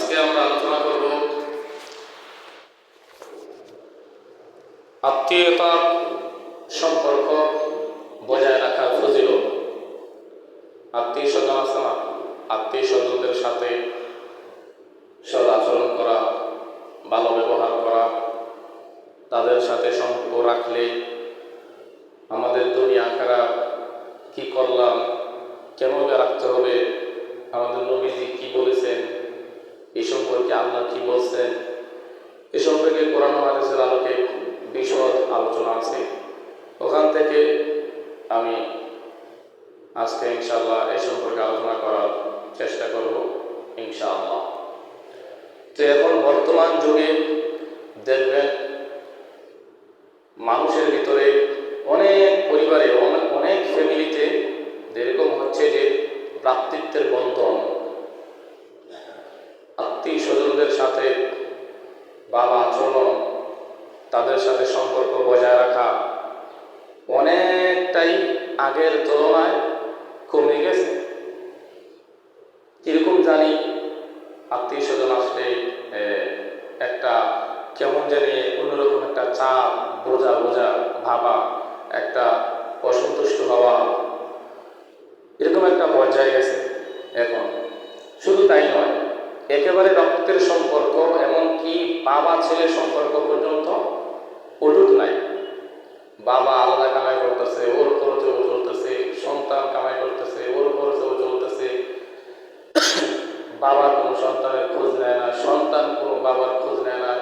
আজকে আমরা আলোচনা করব আত্মীয়তা সম্পর্ক বজায় রাখার ফজিলত। আত্মীয় স্বজন আছে না, আত্মীয় স্বজনদের সাথে সদ আচরণ করা, ভালো ব্যবহার করা, তাদের সাথে সম্পর্ক রাখলে আমাদের দুনিয়া আখিরাত কি করলাম, কেন রাখতে হবে, আমাদের নবীজি কি বলেছেন, এই সম্পর্কে আল্লাহ কি বলছেন, এ সম্পর্কে কোরআন ও হাদিসের আলোকে বিশদ আলোচনা আছে। ওখান থেকে আমি আজকে ইনশাআল্লাহ এই সম্পর্কে আলোচনা করার চেষ্টা করব ইনশাআল্লাহ। তো এখন বর্তমান যুগে দেখবেন মানুষের ভিতরে অনেক পরিবারে অনেক ফ্যামিলিতে যেরকম হচ্ছে যে ভ্রাতৃত্বের বন্ধন, আত্মীয় স্বজনদের সাথে ভালো আচরণ, তাদের সাথে সম্পর্ক বজায় রাখা অনেকটাই আগের তুলনায় কমে গেছে। কিরকম জানি আত্মীয় স্বজন আসলে একটা কেমন জানি অন্যরকম একটা চাপ, বোঝা ভাবা, একটা অসন্তুষ্ট হওয়া, এরকম একটা পর্যায়ে গেছে এখন। শুধু তাই নয়, একেবারে রক্তের সম্পর্ক, এমনকি বাবা ছেলের সম্পর্ক পর্যন্ত অটুট নাই। বাবা আলাদা কামাই করতেছে, ওর খরচেও চলতেছে, সন্তান কামাই করতেছে, ওর খরচেও চলতেছে, বাবা কোনো সন্তানের খোঁজ নেয় না, সন্তান কোনো বাবার খোঁজ নেয় না।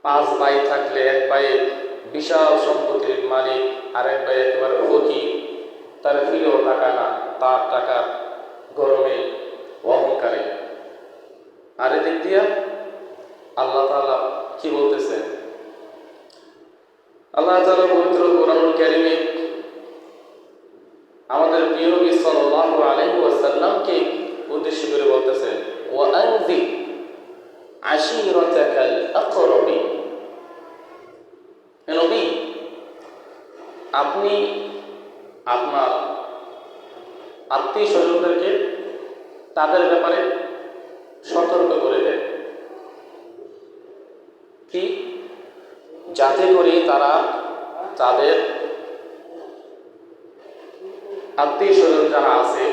5 ভাই থাকলে এক ভাই বিশাল সম্পত্তির মালিক, আরেক ভাই একেবারে ফকির, তার ফিরেও টাকা না, তার টাকা গরমে অহংকারে। আর এদিক দিয়া আল্লাহ তাআলা কি বলতেছেন? আল্লাহ তাআলা পবিত্র কোরআনুল কারীমে আমাদের প্রিয় নবী সাল্লাল্লাহু আলাইহি ওয়াসাল্লামকে উদ্দেশ্য করে বলতেছেন, ওয়া আনযির আশীরাতাকাল আকরাবিন। হে নবী, আপনি আপনার আত্মীয় স্বজনদেরকে তাদের ব্যাপারে সতর্ক করে দেন, কি যাতে করে তারা তাদের আত্মীয় স্বজন যারা আছে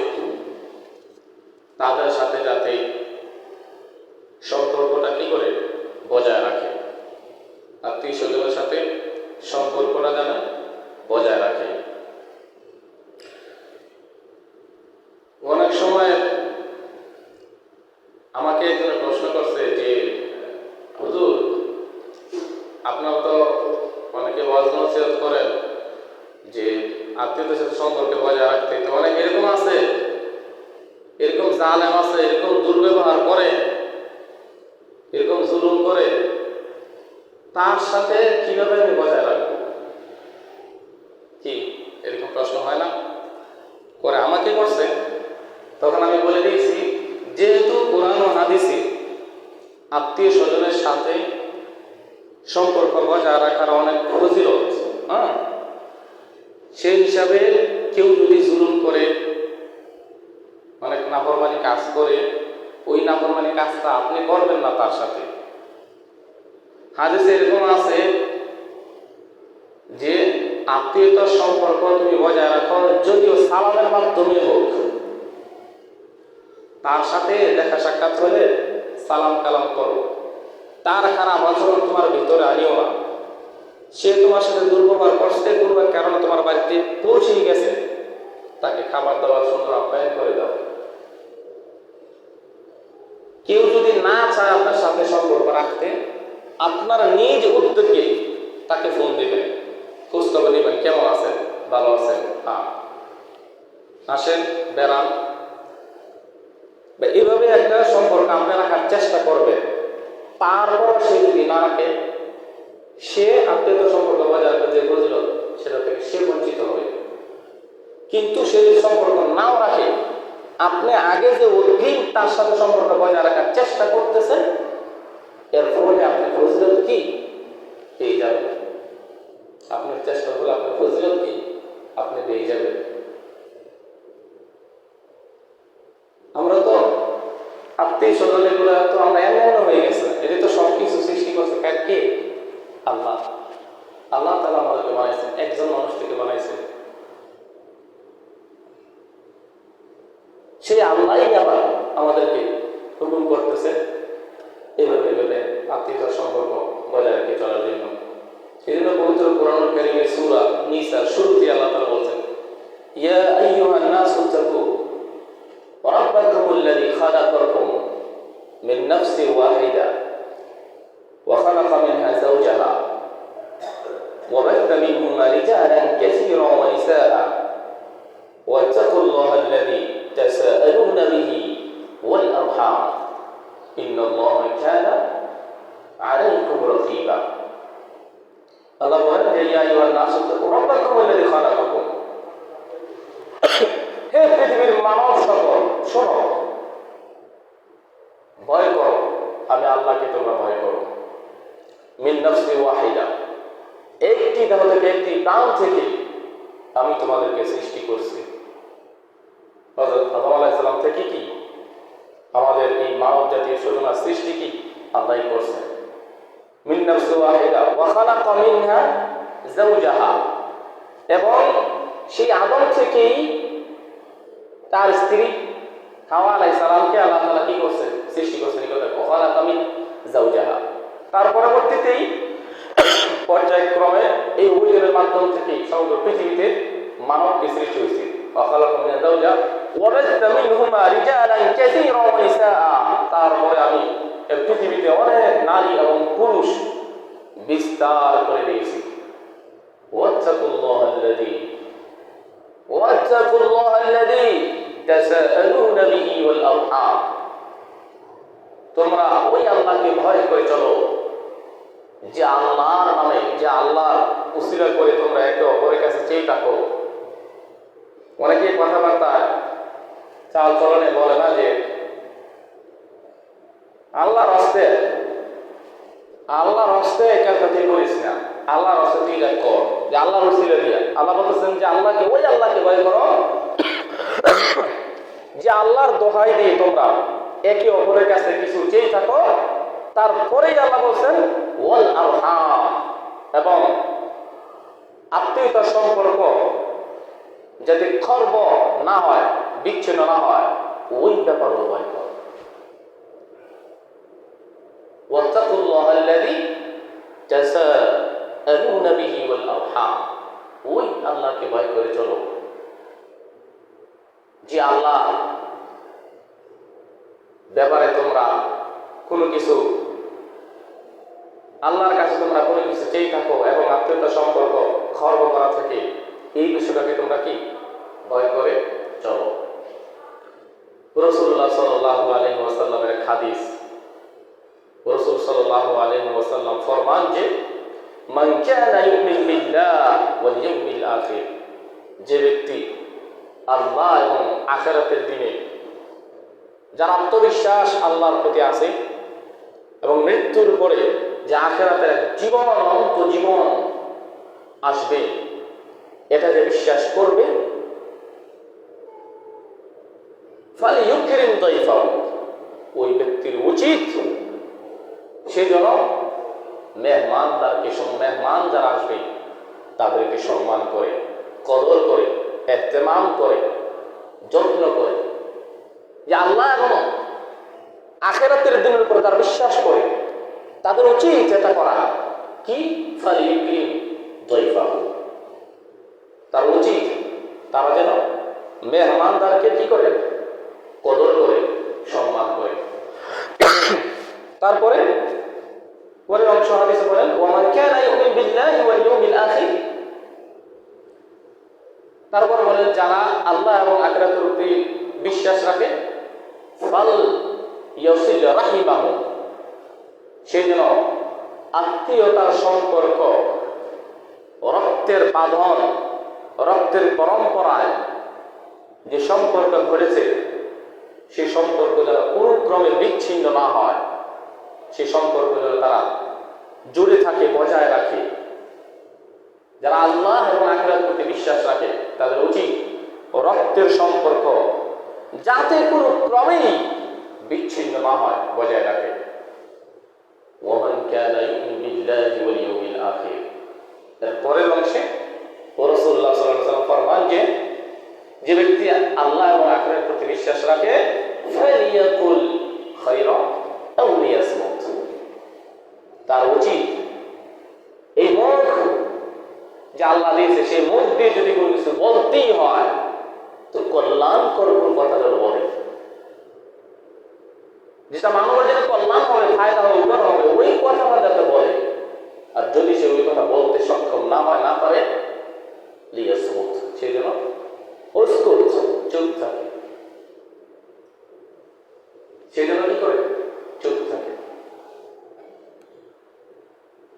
তাদের সাথে যাতে সম্পর্কটা কি করে বজায় রাখে, আত্মীয় স্বজনের সাথে সম্পর্কটা যেন বজায় রাখে। অনেক সময় আমাকে একজন প্রশ্ন করছে যে, হুজুর আপনারা তো অনেকে ওয়াজ নসিহত করেন যে আত্মীয়দের সাথে সম্পর্ক বজায় রাখতে, তো অনেক এরকম আছে, এরকম জালেম আছে, এরকম দুর্ব্যবহার করে, এরকম জুলুম করে, তার সাথে কিভাবে আমি বজায় রাখবো? কি এরকম প্রশ্ন হয় না? করে আমাকে করছে। তখন আমি বলে দিয়েছি, যেহেতু কোরআন ও হাদিসে আত্মীয় স্বজনের সাথে সম্পর্ক বজায় রাখার অনেক ফজিলত, সেই হিসাবে কেউ যদি জুলুম করে, অনেক নাফরমানি কাজ করে, ওই নাফরমানি কাজটা আপনি করবেন না তার সাথে। হাদিসে এরকম আছে যে আত্মীয়তার সম্পর্ক তুমি বজায় রাখো, যদিও সালামের মাধ্যমে হোক। তার সাথে দেখা সাক্ষাৎ হলে সালাম কালাম করো, তার খারাপ আচরণ তোমার ভিতরে আনিও না। সে তোমার সাথে দুর্ব্যবহার করছে, কোনো কারণে তোমার বাড়িতে পৌঁছে গেছে, তাকে খাবার দাবার সুন্দর আপ্যায়ন করে দাও। কেউ যদি না চায় আপনার সাথে সম্পর্ক রাখতে, আপনারা নিজ উদ্যোগে তাকে ফোন দিবেন, খোঁজখবর নেবেন, কেমন আছেন, ভালো আছেন, হ্যাঁ আসেন, বেড়ান, এইভাবে একটা সম্পর্ক আপনি রাখার চেষ্টা করবেন। তারপর সে যদি না রাখে, সে আত্মীয়তার সম্পর্ক বজায় রাখার যে ফজিলত সেটা থেকে সে বঞ্চিত হবে। কিন্তু সে যদি সম্পর্ক নাও রাখে, আপনি আগে যে অগ্রিম তার সাথে সম্পর্ক বজায় রাখার চেষ্টা করতেছেন, এর ফলে আপনি ফজিলত কি পেয়ে যাবেন। আপনার চেষ্টা করলে আপনার ফজিলত কি আপনি পেয়ে যাবেন। আমরা তো আত্মীয় স্বজন এগুলো তো আমরা এমন হয়ে গেছে, এদের তো সবকিছু সৃষ্টি করছে কে? আল্লাহ। আল্লাহ তাআলা আমাদেরকে বানাইছেন, একজন মানুষ থেকে বানাইছেন। সেই আল্লাহই আবার আমাদেরকে হুকুম করতেছে এভাবে এভাবে আত্মীয়তার সম্পর্ক বজায় রেখে চলার জন্য। এই জন্য পবিত্র কোরআনুল কারীমের সূরা নিসার শুরুতে আল্লাহ তাআলা বলছেন, ইয়া আইয়ুহান নাসু তাকু রাব্বাকুমুল্লাযী খালাকাকুম মিন নাফসিন ওয়াহিদা ওয়া খালাকা মিনহা যাওজাহা ওয়া বাথা মিনহুমা রিজালান কাসীরান ওয়া নিসাআ ওয়াত্তাকুল্লাহাল্লাযী তাসাআলুনা বিহি ওয়াল আরহাম ইন্নাল্লাহা কানা আলাইকুম রাকীবা। আল্লাহ বলেন যে ইয়া আইয়ুহান নাসু তাকু রাব্বাকুমুল্লাযী খালাকাকুম, হে পৃথিবীর মানব সকল শোনো, ভয় করো, আমি আল্লাহকে তোমরা ভয় করো। মিন নাফসিন ওয়াহিদা, একটি দেহ থেকে একটি প্রাণ থেকে আমি তোমাদেরকে সৃষ্টি করছি। হযরত আদম আলাইহিস সালাম থেকে কি আমাদের এই মানব জাতির সূচনা সৃষ্টি কি আল্লাহই করছেন। মিন নাফসিন ওয়াহিদা ওয়া খালাকা মিনহা যাওজাহা, এবং সেই আদম থেকেই তার স্ত্রী হাওয়া আলাইহিস সালামকে আল্লাহ তাআলা কি করছেন? সৃষ্টি করছেন। ওয়া খালাকা মিন যাওজাহা, তার পরবর্তীতেই পর্যায়ক্রমে এই উভয়ের মাধ্যম থেকে সমগ্র পৃথিবীতে মানবকে সৃষ্টি হয়েছে। ওয়া খালাকা মিন যাওজাহা ওয়া বাথা মিনহুমা রিজালান কাসীরান ওয়া নিসাআ, তারপরে আমি এই পৃথিবীতে অনেক নারী এবং পুরুষ বিস্তার করে দিয়েছি। ওয়াত্তাকুল্লাহাল্লাযী তাসাআলুনা বিহি ওয়াল আরহাম, তোমরা ওই আল্লাহকে ভয় করে চলো যে আল্লাহর নামে, যে আল্লাহর উসিলা করে তোমরা একে অপরের কাছে চেয়ে থাকো। অনেকে কথাবার্তায় চাল চলনে বলে না যে আল্লাহর হস্তে এই কাজটা তুই করিস না, আল্লাহর হস্তে তুই এটা কর, যে আল্লাহর উসিলা দিয়া। আল্লাহ বলতেছেন যে আল্লাহকে, ওই আল্লাহকে ভয় করো যে আল্লাহর দোহাই দিয়ে তোমরা একে অপরের কাছে কিছু চেয়ে থাকো। তারপরেই আল্লাহ বলছেন ওয়াল আরহাম, এবং আত্মীয়তার সম্পর্ক যাতে খর্ব না হয়, বিচ্ছিন্ন না হয়, ওই ব্যাপারও ভয় কর। ওয়াত্তাকুল্লাহাল্লাযী তাসাআলুনা বিহি ওয়াল আরহাম, ওই আল্লাহকে ভয় করে চলো যে আল্লাহ ব্যাপারে তোমরা কোনো কিছু, আল্লাহর কাছে তোমরা কোনো কিছু চেয়ে থাকো এবং আত্মীয়তার সম্পর্ক খর্ব করা থেকে এই বিষয়টাকে তোমরা কি ভয় করে চলো। রাসূলুল্লাহ সাল্লাল্লাহু আলাইহি ওয়াসাল্লামের হাদিস, রাসূল সাল্লাল্লাহু আলাইহি ওয়াসাল্লাম ফরমান যে মান কানা ইউমিন বিল্লাহ ওয়াল ইয়াউমিল আখির, যে ব্যক্তি আল্লাহ এবং আখিরাতের দিনে, যার আত্মবিশ্বাস আল্লাহর প্রতি আছে এবং মৃত্যুর পরে যে আখিরাতের জীবন, অনন্ত জীবন আসবে, এটা যে বিশ্বাস করবে, ফালিয়ুকরিম দাইফাহু, ওই ব্যক্তির উচিত সে যেন মেহমান যারা আসবে তাদেরকে সম্মান করে, কদর করে, ইহতিমাম করে, যত্ন করে। যে আল্লাহ এবং আখিরাতের দিনের উপরে তারা বিশ্বাস করে, তাদের উচিত এটা করা কি? ফালিয়ুকরিম দাইফাহু, তার উচিত তারা যেন মেহমানদারকে কি করে? কদর করে, সম্মান করে। তারপরে পরের অংশ হাদিসে বলেন ওয়া মান কানা ইউমিনু বিল্লাহি ওয়াল ইয়াউমিল আখির, তারপর বলেন যারা আল্লাহ এবং আখিরাতের প্রতি বিশ্বাস রাখে, ফাল ইয়াসিল রাহিমাহু, সে যেন আত্মীয়তার সম্পর্ক, রক্তের বাঁধন, রক্তের পরম্পরায় যে সম্পর্ক ঘটেছে সেই সম্পর্ক যেন কোনো ক্রমে বিচ্ছিন্ন না হয়, সেই সম্পর্ক যেন তারা জুড়ে থাকে, বজায় রাখে। যারা আল্লাহ এবং আখিরাতের প্রতি বিশ্বাস রাখে তাদের উচিত রক্তের সম্পর্ক যাতে কোনো ক্রমেই বিচ্ছিন্ন না হয় বজায় রাখে। ওয়ামান কানা ইউমিনু বিল্লাহি ওয়াল ইয়াউমিল আখির। এর পরের অংশে রাসূলুল্লাহ সাল্লাল্লাহু আলাইহি ওয়াসাল্লাম ফরমান যে ব্যক্তি আল্লাহ এবং আখিরাতের প্রতি বিশ্বাস রাখে ফালিয়াকুল খায়রা আও লিয়াসমুত, তার উচিত এই মুখ যে আল্লাহ দিয়েছে সেই মুখ দিয়ে যদি কোনো কিছু বলতেই হয় তো কল্যাণকর কোনো কথা যেন বলে, যেটা মানবের জন্য কল্যাণ হবে, ফায়দা হবে, উপকার হবে, ওই কথাটা যাতে বলে। আর যদি সে ওই কথা বলতে সক্ষম না হয়, না পারে, লিয়াসমুত, সেই জন্য চুপ থাকে, সেই জন্য কি করে চুপ থাকে।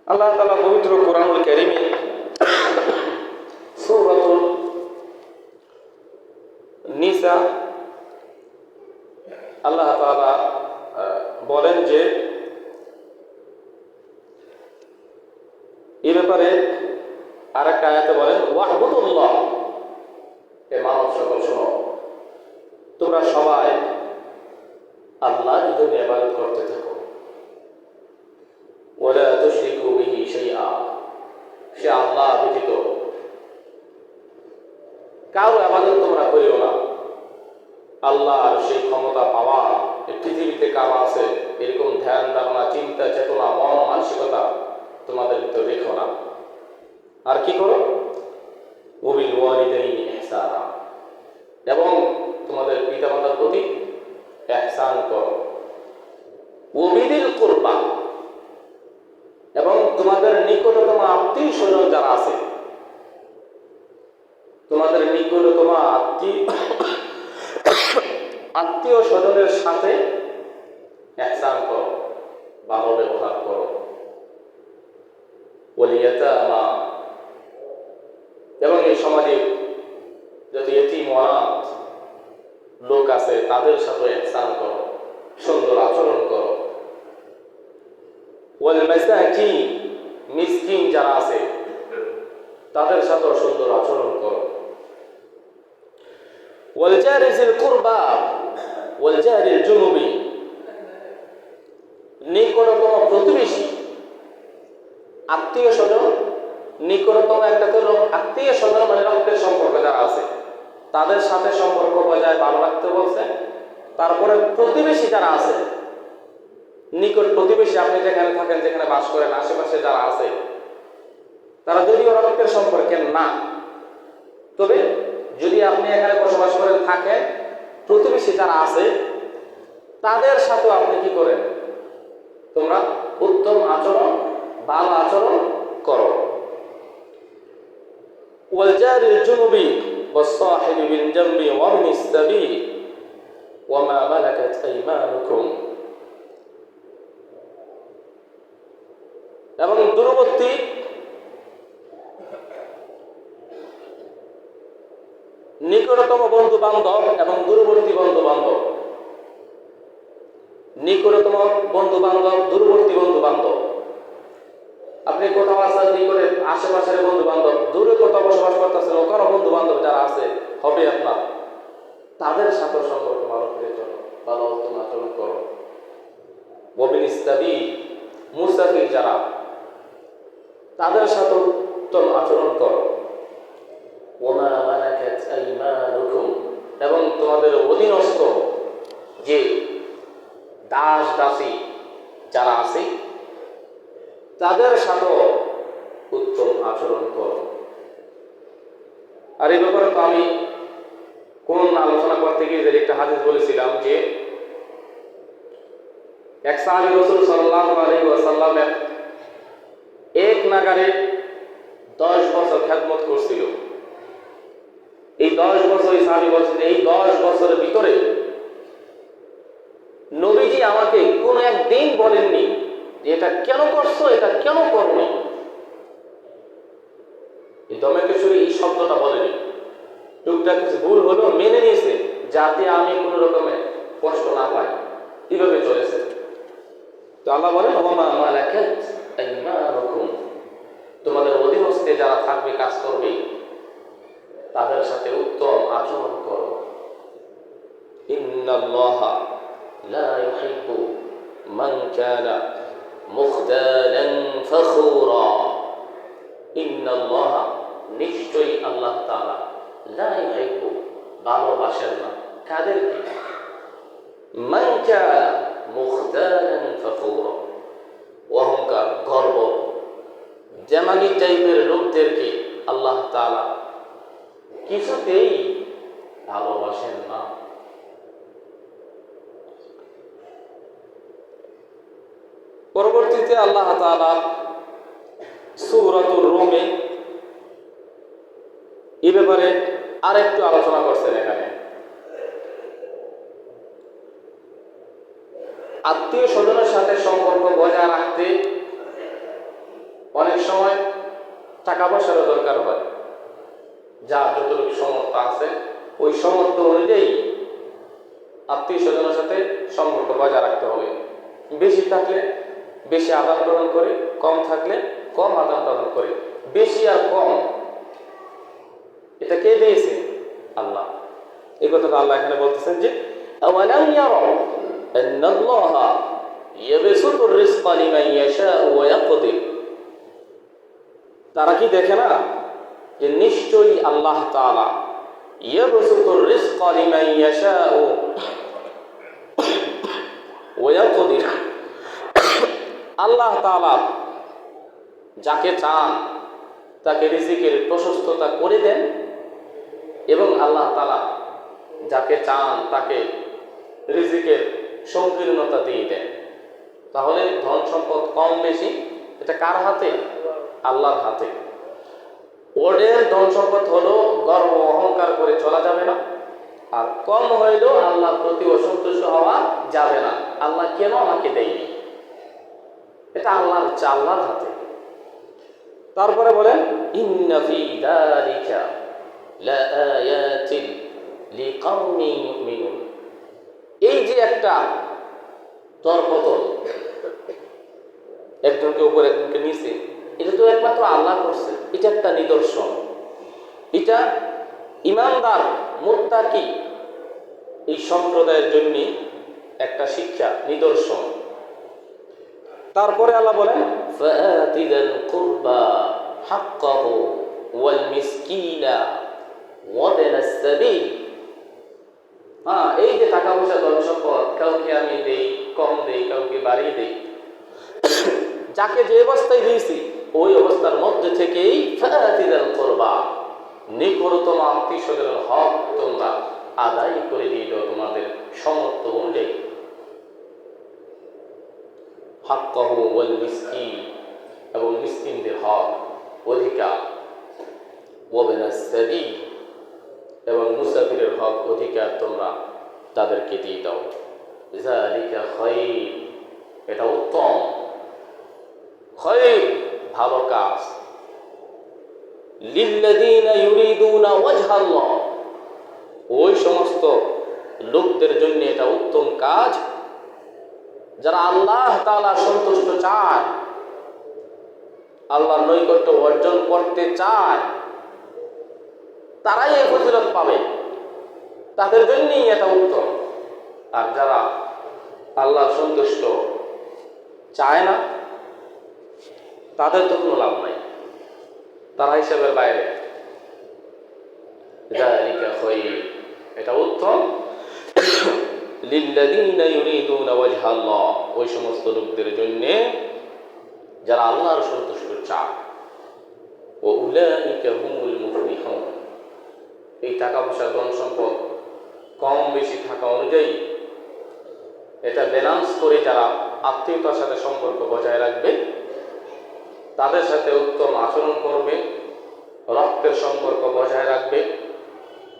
আল্লাহ তাআলা পবিত্র কোরআনুল কারীমে সূরাতুল নিসা আল্লাহ তাআলা বলেন যে এই ব্যাপারে আরেকটা আয়াতে বলেন ওয়াহবুদুল্লাহ, এ মানব সকল শোনো, তোমরা সবাই আল্লাহর জন্য ইবাদত করতে থাকো। ওয়ালা তুশরিকু বিহি শাইআ, সে আল্লাহ ব্যতীত কারো ইবাদত তোমরা করিও না। আল্লাহর সেই ক্ষমতা পাওয়া এই পৃথিবীতে কারো আছে এরকম ধ্যান ধারণা, চিন্তা, চেতনা, মন মানসিকতা তোমাদের ভিতরে রেখো না। আর কি করো? ওয়াবিল ওয়ালিদাইনি ইহসানা, এবং তোমাদের পিতামাতার প্রতি ইহসান করো। ওয়াবিদিল কুরবা, এবং তোমাদের নিকটতম আত্মীয় স্বজন যারা আছে, তোমাদের নিকটতম আত্মীয় স্বজনের সাথে ইহসান করো, ভালো ব্যবহার করো। ওয়াল ইয়াতামা, এবং এই সমাজে যত ইতিম অনাথ লোক আছে তাদের সাথে ইহসান করো, সুন্দর আচরণ করো। ওয়াল মাসাকিন, মিসকিন যারা আছে তাদের সাথে সুন্দর আচরণ করো। ওয়াল জারি যিল কুরবা ওয়াল জারিল জুনুবি, নিকটতম প্রতিবেশী, আত্মীয় স্বজন, নিকটতম একটা তো লোক, আত্মীয় স্বজন মানে রক্তের সম্পর্ক যারা আছে তাদের সাথে সম্পর্ক বজায় ভালো রাখতে বলছে। তারপরে প্রতিবেশী যারা আছে, নিকট প্রতিবেশী, আপনি যেখানে থাকেন, যেখানে বাস করেন, আশেপাশে যারা আছে তারা যদিও রক্তের সম্পর্কের না, তবে যদি আপনি এখানে বসবাস করেন, থাকেন, প্রতিবেশী যারা আছে তাদের সাথেও আপনি কি করেন? তোমরা উত্তম আচরণ, ভালো আচরণ করো। ওয়াল জারিল জুনুবি ওয়াস সাহিবি বিল জামবি ওয়া মিনাস সাবিল ওয়া মা মালাকাত আইমানুকুম, এবং দূরবর্তী নিকটতম বন্ধু বান্ধব এবং দূরবর্তী বন্ধু বান্ধব, নিকটতম বন্ধু বান্ধব, দূরবর্তী বন্ধু বান্ধব। আপনি কোথাও আছেন, নিকটে আশেপাশের বন্ধু বান্ধব, দূরে কোথাও বসবাস করতেছেন, ওখানে বন্ধু বান্ধব যারা আছে হবে আপনার, তাদের সাথে সম্পর্ক ভালো করে চলো, ভালো উত্তম আচরণ করো। ওয়াবিনিস সাবিল, মুসাফির যারা, তাদের সাথে উত্তম আচরণ করো। ওমা মালাকাত আইমানুকুম, এবং তোমাদের অধীনস্থ যে দাস দাসী যারা আছে তাদের সাথে উত্তম আচরণ করো। আর এই ব্যাপারে তো আমি কোন আলোচনা করতে গিয়ে যে একটা হাদিস বলেছিলাম যে এক সাহাবী রাসূল সাল্লাল্লাহু আলাইহি ওয়াসাল্লাম এক নাগারে 10 বছর খেদমত করছিল। এই 10 বছর এই সাহাবী বলছেন এই 10 বছরের ভিতরে নবীজি আমাকে কোন একদিন বলেননি যে এটা কেন করছো, এটা কেন করনি। এই দমেকেশ্বরী এই শব্দটা বলেনি, টুকটাক কিছু ভুল হলো মেনে নিয়েছে যাতে আমি কোন রকমের কষ্ট না পাই, কিভাবে চলেছে। তো আল্লাহ বলেন ওমা মালাকাত আইমানুকুম, তোমাদের অধীনস্থে যারা থাকবে, কাজ করবে, তাদের সাথে উত্তম আচরণ করো। ইন্নাল্লাহা লা ইউহিব্বু মান কানা মুখতালান ফখুরা। ইন্নাল্লাহা, নিশ্চয়ই আল্লাহ তাআলা, লা ইউহিব্বু, ভালোবাসেন না কাদেরকে? মান কানা মুখতালান ফখুরা, অহংকার, গর্ব, জামালি টাইপের লোকদেরকে আল্লাহ তাআলা কিছুতেই ভালোবাসেন না। পরবর্তীতে আল্লাহ তাআলা সূরাতুর রুমে এই ব্যাপারে আরেকটু আলোচনা করছেন। এখানে আত্মীয় স্বজনের সাথে সম্পর্ক বজায় রাখতে অনেক সময় টাকা পয়সারও দরকার হয়। যা যতটুকু সামর্থ্য আছে ওই সামর্থ্য অনুযায়ী আত্মীয় স্বজনের সাথে সম্পর্ক বজায় রাখতে হবে। বেশি থাকলে বেশি আদান প্রদান করে, কম থাকলে কম আদান প্রদান করে। বেশি আর কম এটা কে দিয়েছে? আল্লাহ। এই কথাটা আল্লাহ এখানে বলতেছেন যে আওয়ালাম ইয়ারাউ আন্নাল্লাহা ইয়াবসুতুর রিজকা লিমান ইয়াশাউ ওয়া ইয়াকদির। তারা কি দেখে না যে নিশ্চয়ই আল্লাহ তাআলা ইয়াবসুতুর রিজকা লিমান ইয়াশাউ ওয়া ইয়াকদির, আল্লাহ তাআলা যাকে চান তাকে রিজিকের প্রশস্ততা করে দেন এবং আল্লাহ তাআলা যাকে চান তাকে রিজিকের সংকীর্ণতা দিয়ে দেন। তাহলে ধন সম্পদ কম বেশি এটা কার হাতে? আল্লাহর হাতে। ওদের ধন সম্পদ হলো গর্ব অহংকার করে চলা যাবে না, আর কম হইলেও আল্লাহর প্রতি অসন্তুষ্ট হওয়া যাবে না। আল্লাহ কেন আমাকে দেয়নি, এটা আল্লাহর আল্লাহর হাতে। তারপরে বলেন ইন্না ফি যালিকা লাআয়াতিন লিকাওমিন ইউমিনুন। এই যে একটা দরপতন, একজনকে উপরে একজনকে নিচে, এটা তো একমাত্র আল্লাহ করছে। এটা একটা নিদর্শন, এটা ইমানদার মুত্তাকি এই সম্প্রদায়ের জন্য একটা শিক্ষা, নিদর্শন। তারপরে আল্লাহ বলেন ফাআতিদাল কুরবা হাক্কাহু ওয়াল মিসকিনা ওয়া বিনাস সাবিল। এই যে টাকা পয়সা ধন সম্পদ, কাউকে আমি দেই, কম দেই, কাউকে বাড়িয়ে দেই, যাকে যে অবস্থায় দিয়েছি ওই অবস্থার মধ্যে থেকেই ফাআতিদাল কুরবা, নিকটতম আত্মীয় স্বজনের হক তোমরা আদায় করে দিয়ে দাও তোমাদের সামর্থ্য অনুযায়ী। হাক্কাহু ওয়াল মিসকিন, এবং মিসকিনদের হক অধিকার, ওয়া বিনাস সাবিল, এবং মুসাফিরের হক অধিকার তোমরা তাদেরকে দিয়ে দাও। যালিকা খায়র, এটা উত্তম, খায়র ভালো কাজ। লিল্লাযীনা ইউরিদুনা ওয়াজহাল্লাহ, ওই সমস্ত লোকদের জন্য এটা উত্তম কাজ যারা আল্লাহ তাআলা সন্তুষ্ট চায়, আল্লাহর নৈকট্য অর্জন করতে চায়, তারাই এই ফজিলত পাবে, তাদের জন্যই এটা উত্তম। আর যারা আল্লাহ সন্তুষ্ট চায় না তাদের তো কোনো লাভ নাই, তারা হিসাবের বাইরে। যালিকা খায়র, এটা উত্তম। লিল্লাযীনা ইউরিদুনা ওয়াজহাল্লাহ, ওই সমস্ত লোকদের জন্য যারা আল্লাহর সন্তুষ্ট চায়। ওয়া উলাইকা হুমুল মুফলিহুন, এই টাকা পয়সা ধন সম্পদ কম বেশি থাকা অনুযায়ী এটা ব্যালেন্স করে যারা আত্মীয়তার সাথে সম্পর্ক বজায় রাখবে, তাদের সাথে উত্তম আচরণ করবে, রক্তের সম্পর্ক বজায় রাখবে,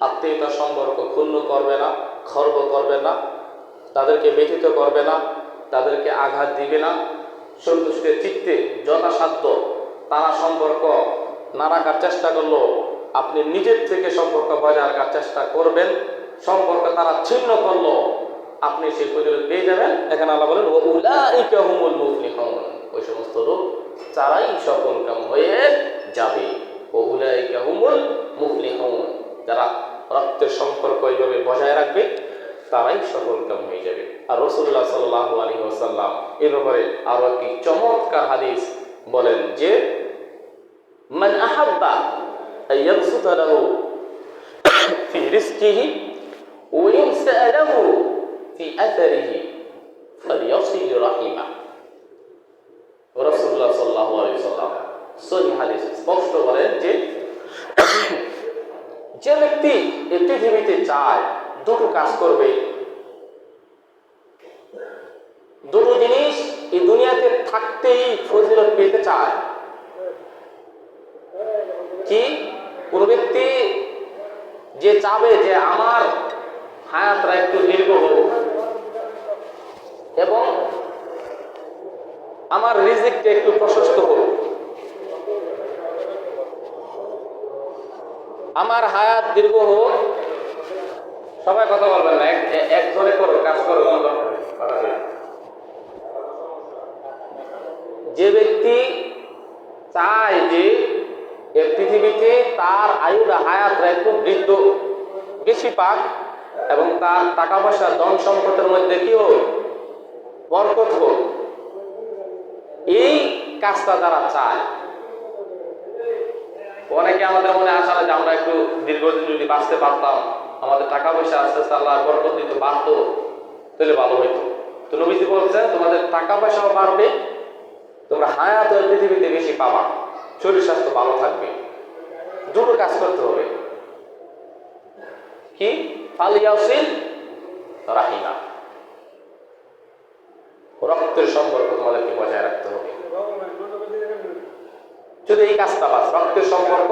আত্মীয়তার সম্পর্ক ক্ষুণ্ণ করবে না, খর্ব করবে না, তাদেরকে ব্যথিত করবে না, তাদেরকে আঘাত দিবে না, সন্তুষ্টের চিত্তে যথাসাধ্য তারা সম্পর্ক না রাখার চেষ্টা করলো আপনি নিজের থেকে সম্পর্ক বজায় রাখার চেষ্টা করবেন। সম্পর্ক তারা ছিন্ন করলো আপনি সেই ফজিলত পেয়ে যাবেন। এখানে আল্লাহ বলেন ওয়া উলাইকা হুমুল মুফলিহুন, ওই সমস্ত লোক তারাই সফলকাম হয়ে যাবে। ওয়া উলাইকা হুমুল মুফলিহুন, যারা রক্তের সম্পর্ক এইভাবে বজায় রাখবে, তারাই সফল কাম হয়ে যাবে। আর রাসূলুল্লাহ সাল্লাল্লাহু আলাইহি ওয়াসাল্লাম এই ব্যাপারে আরো একটি চমৎকার হাদিস বলেন যে মান আহাব্বা আইয়াবসুতা লাহু ফি রিজকিহি ওয়া ইউসা লাহু ফি আথারিহি ফালিয়াসিল রাহিমা। রাসূলুল্লাহ সাল্লাল্লাহু আলাইহি ওয়াসাল্লাম সহিহ হাদিস স্পষ্ট বলেন যে যে ব্যক্তি এই পৃথিবীতে চায় দুটো কাজ করবে, দুটো জিনিস এই দুনিয়াতে থাকতেই ফজিলত পেতে চায়। কি? কোন ব্যক্তি যে চাবে যে আমার হায়াতটা একটু দীর্ঘ হোক এবং আমার রিজিকটা একটু প্রশস্ত হোক, আমার হায়াত দীর্ঘ হোক। সবাই কথা বলবেন না, একজনে করো, কাজ করো। যে ব্যক্তি চায় যে এই পৃথিবীতে তার আয়ুটা হায়াতটা একটু বৃদ্ধ বেশি পাক এবং তার টাকা পয়সা ধন সম্পদের মধ্যে কি হোক, বরকত হোক, এই কাজটা তারা চায়। অনেকে আমাদের মনে আসা যে আমরা একটু দীর্ঘদিন যদি বাঁচতে পারতাম, আমাদের টাকা পয়সা আস্তে আস্তে আল্লাহ বরকত দিতে বাড়তো, তাহলে ভালো হইতো। তো নবীজি বলছেন তোমাদের টাকা পয়সাও বাড়বে, তোমরা হায়াত ওই পৃথিবীতে বেশি পাবা, শরীর স্বাস্থ্য ভালো থাকবে। দুটো কাজ করতে হবে। কি? ফালিয়াসিল রাহিমা, রক্তের সম্পর্ক তোমাদেরকে বজায় রাখতে হবে। যদি এই কাজটা বাস, রক্তের সম্পর্ক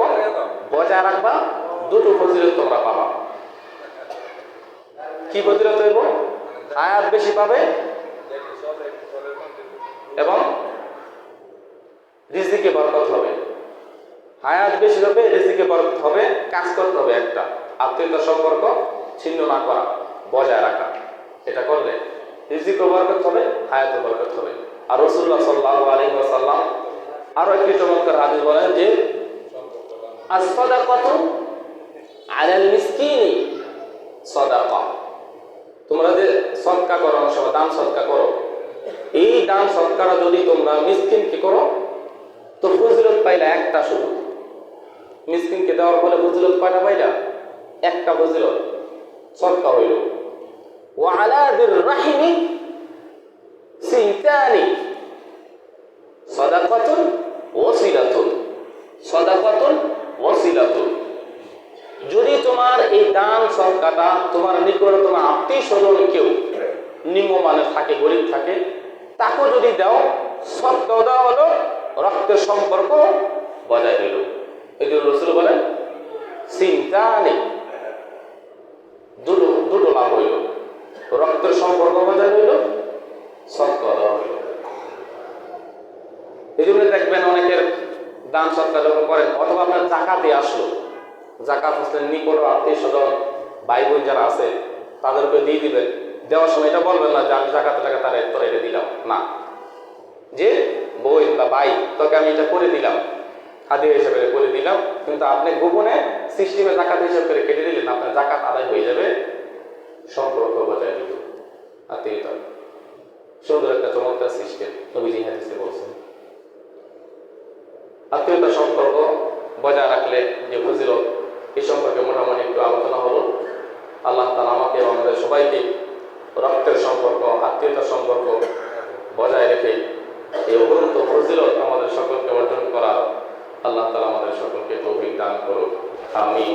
বজায় রাখবা, দুটো ফজিলত তোমরা পাবা। কি ফজিলত হইব? হায়াত বেশি পাবে এবং রিজিকে বরকত হবে। হায়াত বেশি হবে, রিজিকে বরকত হবে। কাজ করতে হবে একটা, আত্মীয়তার সম্পর্ক ছিন্ন না করা, বজায় রাখা। এটা করলে রিজিকে বরকত হবে, হায়াতে বরকত হবে। আর রাসূলুল্লাহ সাল্লাল্লাহু আলাইহি ওয়াসাল্লাম আরো একটি চমৎকার হাদিস বলেন যে as-সাদাকাতু আলাল মিসকিনি সাদাকা। তোমরা যে সদকা করো, সবাই দান সদকা করো, এই দান সদকাটা যদি তোমরা মিসকিনকে করো তো ফজিলত পাইলা একটা শুধু। মিসকিনকে দেওয়ার ফলে ফজিলত কয়টা পাইলা? একটা ফজিলত, সদকা হইল। ওয়া আলা যির রাহিমি সিনতানি সাদাকাতুন ওয়াসিলাতুন, সাদাকাতুন ওয়াসিলাতুন। যদি তোমার এই দান সদকাটা তোমার নিকট তোমার আত্মীয় স্বজন কেউ নিম্নমানের থাকে, গরিব থাকে, তাকে যদি দাও, সদকা দেওয়া হলো, রক্তের সম্পর্ক বজায় রইল। এই জন্য রাসূল বলেন সিনতানি, দুটো লাভ হইল, রক্তের সম্পর্ক বজায় রইল, সদকা দেওয়া হইল। এই জন্য দেখবেন অনেকের দান সদকা যখন করেন, অথবা আপনার জাকাতে আসলো, জাকাত হোসেন নিকট আত্মীয় স্বজন ভাই বোন যারা আছে তাদেরকে দিয়ে দিবেন। দেওয়ার সময় এটা বলবেন না যে আমি জাকাতের টাকা তারা তোরা এটা দিলাম না, যে বই বা ভাই তোকে আমি এটা করে দিলাম, হাদিয়া হিসেবে করে দিলাম, কিন্তু আপনি গোপনে সিস্টেমে জাকাত হিসেবে করে কেটে দিলেন, আপনার জাকাত আদায় হয়ে যাবে, সম্পর্ক বজায় দিল, আত্মীয়তা। সুন্দর একটা চমৎকার সিস্টেম নবীজি হাদিসে বলছেন। আত্মীয়তার সম্পর্ক বজায় রাখলে যে ফজিলত, এই সম্পর্কে মোটামুটি একটু আলোচনা হলো। আল্লাহ তাআলা আমাকে এবং আমাদের সবাইকে রক্তের সম্পর্ক, আত্মীয়তার সম্পর্ক বজায় রেখে এই অপরন্ত ফজিলত আমাদের সকলকে অর্জন করার আল্লাহ তাআলা আমাদের সকলকে তৌফিক দান করুন। আমিন।